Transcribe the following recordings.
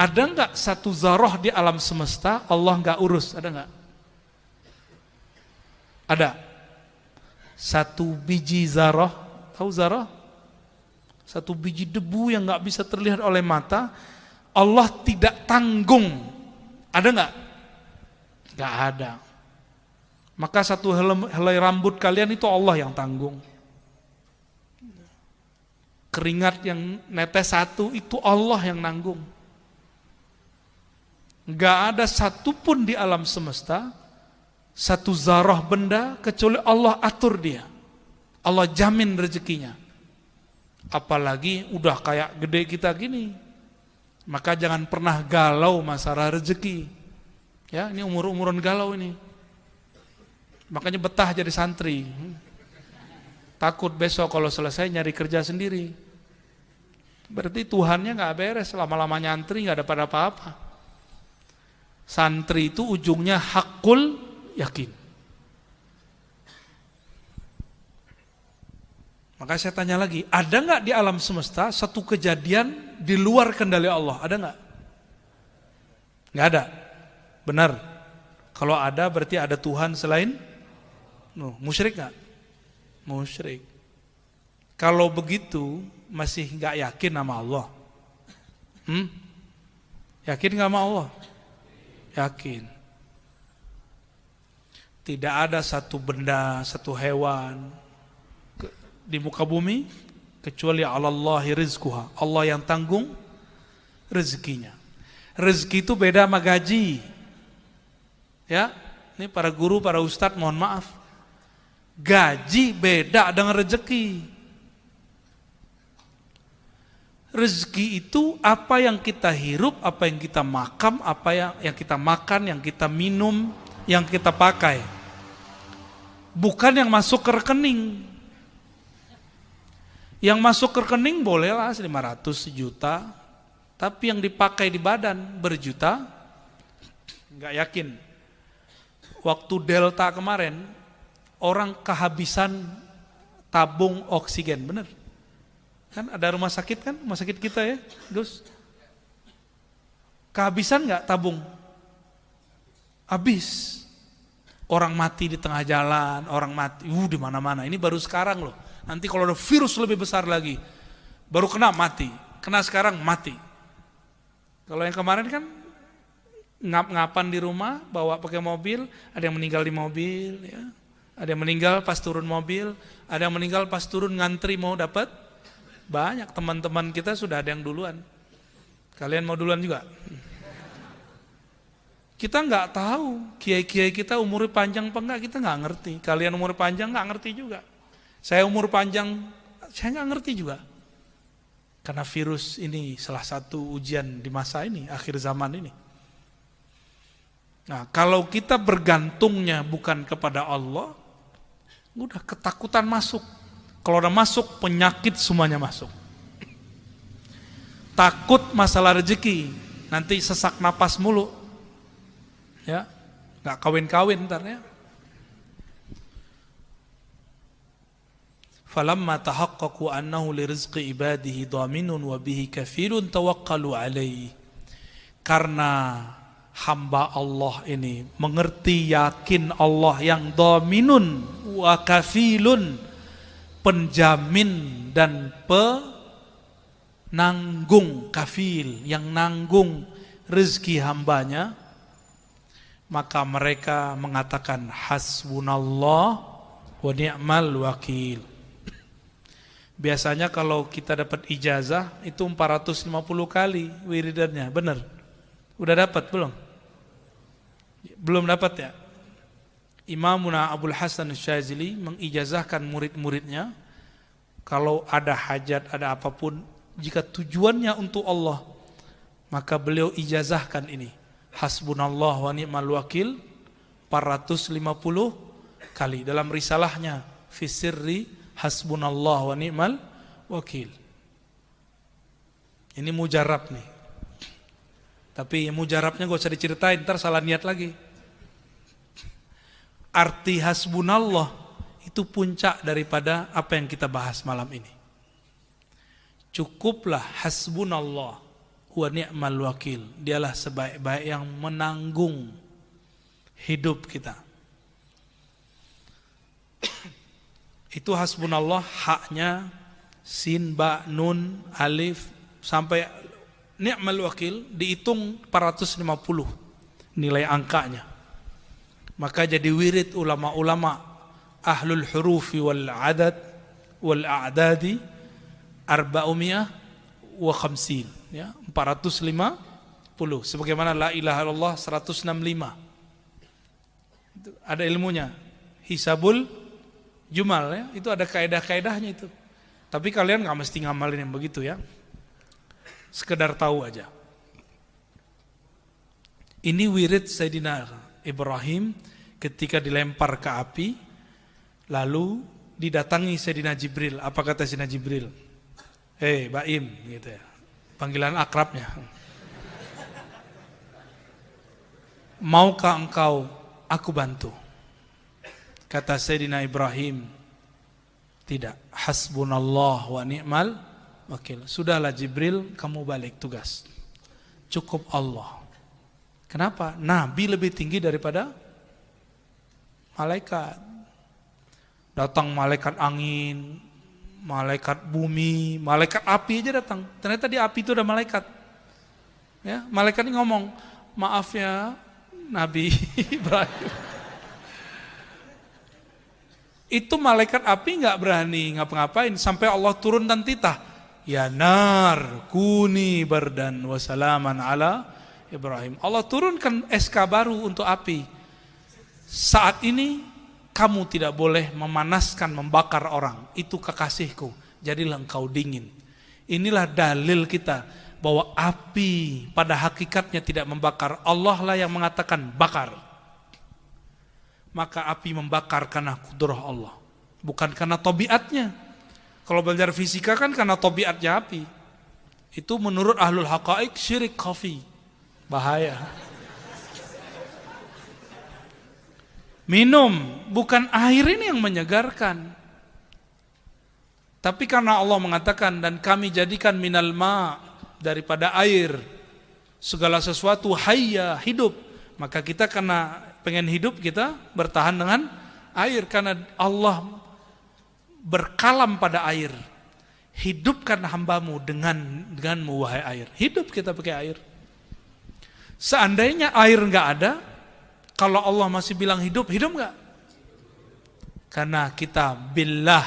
Ada nggak satu zarah di alam semesta Allah nggak urus? Ada nggak? Ada. Satu biji zarah, tahu zarah? Satu biji debu yang nggak bisa terlihat oleh mata, Allah tidak tanggung. Ada nggak? Nggak ada. Maka satu helai rambut kalian itu Allah yang tanggung. Keringat yang netes satu itu Allah yang nanggung. Nggak ada satupun di alam semesta satu zarah benda kecuali Allah atur dia. Allah jamin rezekinya. Apalagi udah kayak gede kita gini. Maka jangan pernah galau masalah rezeki. Ya, ini umur-umuran galau ini. Makanya betah jadi santri. Takut besok kalau selesai nyari kerja sendiri. Berarti Tuhannya nggak beres, lama-lama nyantri nggak dapat apa-apa. Santri itu ujungnya hakul yakin. Maka saya tanya lagi, ada nggak di alam semesta satu kejadian di luar kendali Allah? Ada nggak? Nggak ada. Benar. Kalau ada berarti ada Tuhan selain. Musyrik nggak? Musyrik. Kalau begitu masih nggak yakin sama Allah? Yakin nggak sama Allah? Yakin. Tidak ada satu benda, satu hewan di muka bumi kecuali Allahi rizquha. Allah yang tanggung rezekinya. Rezeki itu beda sama gaji. Ya, ini para guru, para ustadz mohon maaf. Gaji beda dengan rezeki. Rezeki itu apa yang kita hirup, apa yang kita makan, apa yang kita makan, yang kita minum, yang kita pakai. Bukan yang masuk ke rekening. Yang masuk ke rekening bolehlah 500 juta, tapi yang dipakai di badan berjuta, nggak yakin. Waktu Delta kemarin, orang kehabisan tabung oksigen, bener? Kan ada rumah sakit kan, rumah sakit kita ya, Gus. Kehabisan nggak tabung? Habis. Orang mati di tengah jalan, orang mati, di mana-mana. Ini baru sekarang loh. Nanti kalau ada virus lebih besar lagi, baru kena mati. Kena sekarang mati. Kalau yang kemarin kan ngap-ngapan di rumah, bawa pakai mobil, ada yang meninggal di mobil, ya. Ada yang meninggal pas turun mobil, ada yang meninggal pas turun ngantri mau dapat. Banyak teman-teman kita sudah ada yang duluan. Kalian mau duluan juga? Kita nggak tahu kiai-kiai kita umurnya panjang apa enggak, kita nggak ngerti. Kalian umur panjang nggak ngerti juga. Saya umur panjang, saya nggak ngerti juga. Karena virus ini salah satu ujian di masa ini, akhir zaman ini. Nah, kalau kita bergantungnya bukan kepada Allah, udah ketakutan masuk. Kalau udah masuk, penyakit semuanya masuk. Takut masalah rezeki, nanti sesak napas mulu. Ya, nggak kawin-kawin ntar ya. Falamma tahaqqaqu annahu lirizqi ibadihi dhaminun wa bihi kafilun tawakkalu alaihi. Karena hamba Allah ini mengerti, yakin Allah yang dhaminun wa kafilun, penjamin dan penanggung, kafil yang nanggung rezeki hambanya, maka mereka mengatakan hasbunallah wa ni'mal wakil. Biasanya kalau kita dapat ijazah itu 450 kali wiridannya, benar? Udah dapat belum? Belum dapat ya? Imamuna Abul Hasan Syazili mengijazahkan murid-muridnya, kalau ada hajat, ada apapun, jika tujuannya untuk Allah, maka beliau ijazahkan ini, hasbunallah wa ni'mal wakil 450 kali dalam risalahnya fi sirri hasbunallah wa ni'mal wakil. Ini mujarab nih. Tapi mujarabnya gak usah diceritain, ntar salah niat lagi. Arti hasbunallah itu puncak daripada apa yang kita bahas malam ini. Cukuplah hasbunallah wa ni'mal wakil. Dialah sebaik-baik yang menanggung hidup kita. Itu hasbunallah, haknya sin, ba, nun, alif sampai ni'mal wakil dihitung 450 nilai angkanya. Maka jadi wirid ulama-ulama ahlul hurufi wal adad wal a'dadi 450 ya, 450 sebagaimana la ilaha illallah 165. Itu ada ilmunya. Hisabul jumal ya, itu ada kaidah-kaidahnya itu. Tapi kalian enggak mesti ngamalin yang begitu ya. Sekedar tahu aja. Ini wirid Sayyidina Ibrahim ketika dilempar ke api, lalu didatangi Sayyidina Jibril. Apa kata Sayyidina Jibril? Hei Baim, gitu ya. Panggilan akrabnya. Maukah engkau aku bantu? Kata Sayyidina Ibrahim, tidak. Hasbunallah wa ni'mal wakil. Sudahlah Jibril, kamu balik tugas. Cukup Allah. Kenapa? Nabi lebih tinggi daripada malaikat. Datang malaikat angin, malaikat bumi, malaikat api aja datang. Ternyata di api itu ada malaikat. Ya, malaikat ini ngomong, maaf ya Nabi Ibrahim. Itu malaikat api nggak berani ngapa-ngapain sampai Allah turunkan titah. Ya nar kuni bardan wa salaman ala Ibrahim. Allah turunkan SK baru untuk api. Saat ini kamu tidak boleh memanaskan, membakar orang. Itu kekasihku. Jadilah engkau dingin. Inilah dalil kita bahwa api pada hakikatnya tidak membakar. Allah lah yang mengatakan bakar. Maka api membakar karena kudrah Allah, bukan karena tabiatnya. Kalau belajar fisika kan karena tabiatnya api. Itu menurut ahlul haqa'iq syirik khafi. Bahaya. Minum, bukan air ini yang menyegarkan. Tapi karena Allah mengatakan, dan kami jadikan minal ma, daripada air, segala sesuatu hayya, hidup. Maka kita karena pengen hidup, kita bertahan dengan air. Karena Allah berkalam pada air. Hidupkan hambamu denganmu wahai air. Hidup kita pakai air. Seandainya air enggak ada, kalau Allah masih bilang hidup, hidup enggak? Karena kita billah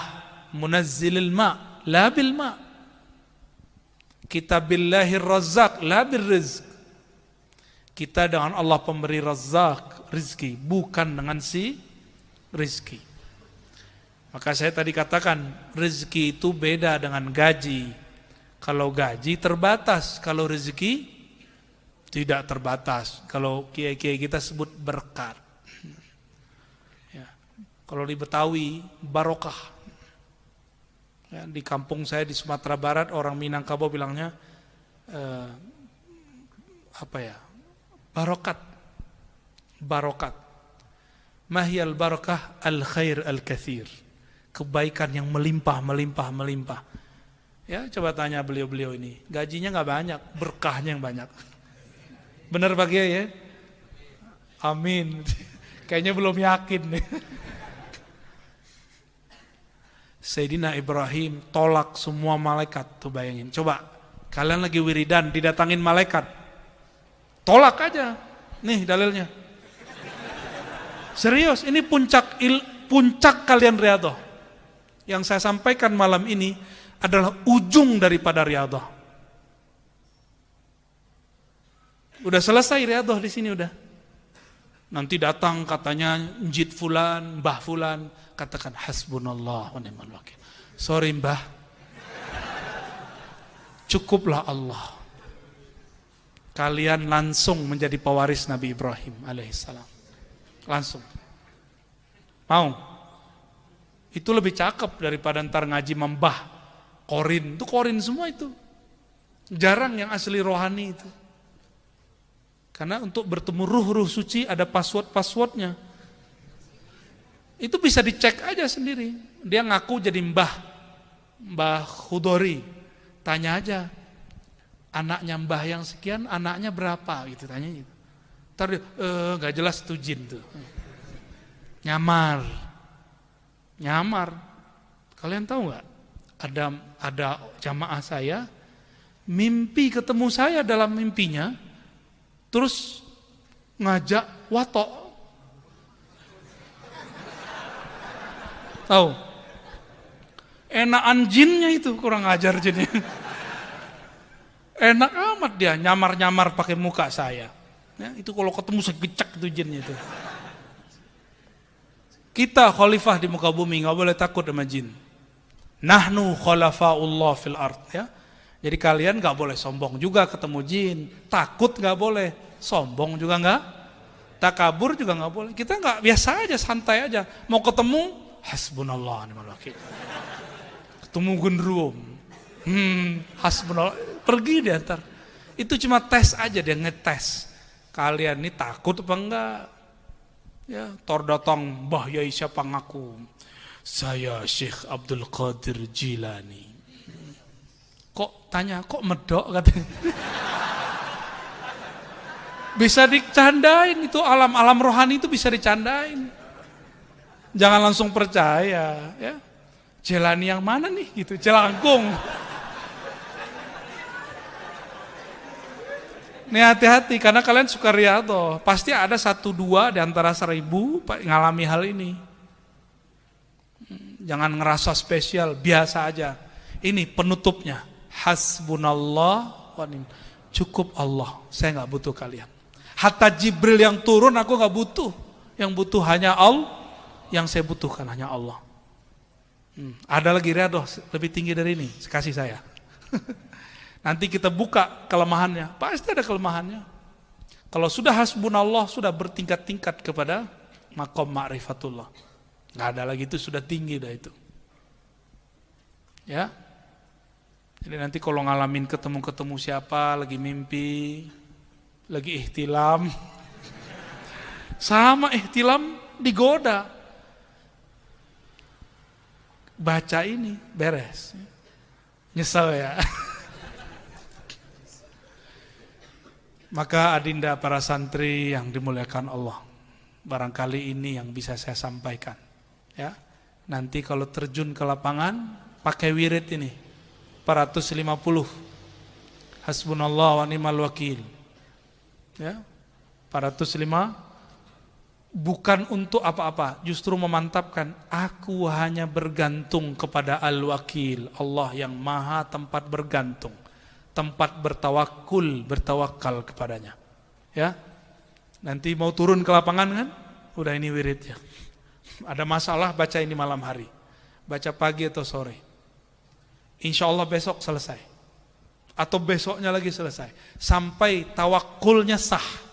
munazzilil ma, la bil ma. Kita billahir razzaq, la bil rizq. Kita dengan Allah pemberi razzaq, rizki, bukan dengan si rizki. Maka saya tadi katakan, rizki itu beda dengan gaji. Kalau gaji terbatas, kalau rizki tidak terbatas. Kalau kiai-kiai kita sebut berkat. Ya. Kalau di Betawi, barokah. Ya, di kampung saya di Sumatera Barat, orang Minangkabau bilangnya barokat. Barokat. Mahyal barokah al khair al kathir. Kebaikan yang melimpah. Ya, coba tanya beliau-beliau ini. Gajinya nggak banyak, berkahnya yang banyak. Benar Pak Kiai ya? Amin. Kayaknya belum yakin nih. Sayyidina Ibrahim tolak semua malaikat. Tuh bayangin. Coba kalian lagi wiridan didatangin malaikat. Tolak aja. Nih dalilnya. Serius, ini puncak kalian riyadhah. Yang saya sampaikan malam ini adalah ujung daripada riyadhah. Udah selesai riyadhah di sini udah. Nanti datang katanya njid fulan, mbah fulan, katakan hasbunallah wa ni'mal wakil. Sorry mbah. Cukuplah Allah. Kalian langsung menjadi pewaris Nabi Ibrahim alaihissalam. Langsung. Mau? Itu lebih cakep daripada ntar ngaji membah korin. Itu korin semua itu. Jarang yang asli rohani itu. Karena untuk bertemu ruh suci ada password-passwordnya. Itu bisa dicek aja sendiri. Dia ngaku jadi Mbah Khudori. Tanya aja, anaknya mbah yang sekian, anaknya berapa gitu, tanya gitu. Ntar dia, gak jelas tuh jin tuh. Nyamar. Kalian tahu nggak? Ada jamaah saya mimpi ketemu saya dalam mimpinya, terus ngajak watok. Tahu? Enakan jinnya itu, kurang ajar jinnya. Enak amat dia nyamar-nyamar pakai muka saya. Ya, itu kalau ketemu saya gecek itu jinnya itu. Kita khalifah di muka bumi, nggak boleh takut sama jin. Nahnu khalafaullah fil ard, ya. Jadi kalian nggak boleh sombong juga ketemu jin, takut nggak boleh, sombong juga nggak, takabur juga nggak boleh. Kita nggak, biasa aja, santai aja. Mau ketemu, hasbunallah wa ni'mal wakil. Ketemu gendruwo, hasbunallah, pergi dia ntar. Itu cuma tes aja, dia ngetes. Kalian ini takut apa enggak? Ya, tor datang Mbah Yai siapa ngaku? Saya Syekh Abdul Qadir Jilani. Kok tanya, kok medok katanya. Bisa dicandain, itu alam-alam rohani itu bisa dicandain. Jangan langsung percaya, ya. Jilani yang mana nih gitu, Jelangkung. Nih hati-hati, karena kalian suka riyadhah, pasti ada 1-2 di antara 1000 ngalami hal ini. Jangan ngerasa spesial, biasa aja. Ini penutupnya, hasbunallah wa ni'mal, cukup Allah, saya nggak butuh kalian. Hatta Jibril yang turun aku nggak butuh, yang butuh hanya Allah, yang saya butuhkan hanya Allah. Ada lagi riyadhah lebih tinggi dari ini, kasih saya. Nanti kita buka kelemahannya, pasti ada kelemahannya. Kalau sudah hasbunallah, sudah bertingkat-tingkat kepada maqam ma'rifatullah. Nggak ada lagi, itu sudah tinggi dah itu. Ya. Jadi nanti kalau ngalamin ketemu siapa, lagi mimpi, lagi ihtilam, sama ihtilam digoda. Baca ini, beres. Nyesel ya. Maka adinda para santri yang dimuliakan Allah, barangkali ini yang bisa saya sampaikan. Ya, nanti kalau terjun ke lapangan, pakai wirid ini, 450. Hasbunallah wa ni'mal wakil. Ya, 405. Bukan untuk apa-apa, justru memantapkan, aku hanya bergantung kepada Al-Wakil, Allah yang maha tempat bergantung, tempat bertawakal kepadanya. Ya, nanti mau turun ke lapangan kan, udah ini wiridnya. Ada masalah, baca ini malam hari, baca pagi atau sore. Insya Allah besok selesai, atau besoknya lagi selesai, sampai tawakulnya sah.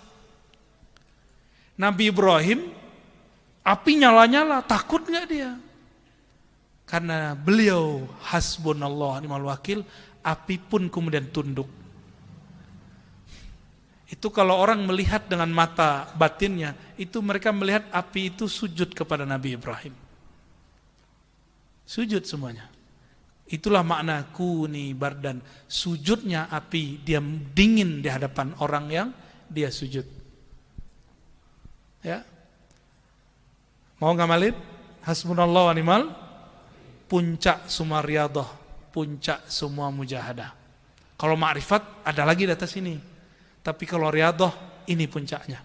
Nabi Ibrahim, api nyala-nyala, takut nggak dia? Karena beliau hasbunallah ni'mal wakil, api pun kemudian tunduk. Itu kalau orang melihat dengan mata batinnya, itu mereka melihat api itu sujud kepada Nabi Ibrahim. Sujud semuanya. Itulah makna kuni bardan. Sujudnya api, dia dingin di hadapan orang yang dia sujud. Ya, mau ngamalin hasbunallah wa ni'mal, puncak semua riyadhah, puncak semua mujahadah. Kalau ma'rifat ada lagi di atas ini, tapi kalau riyadhah ini puncaknya.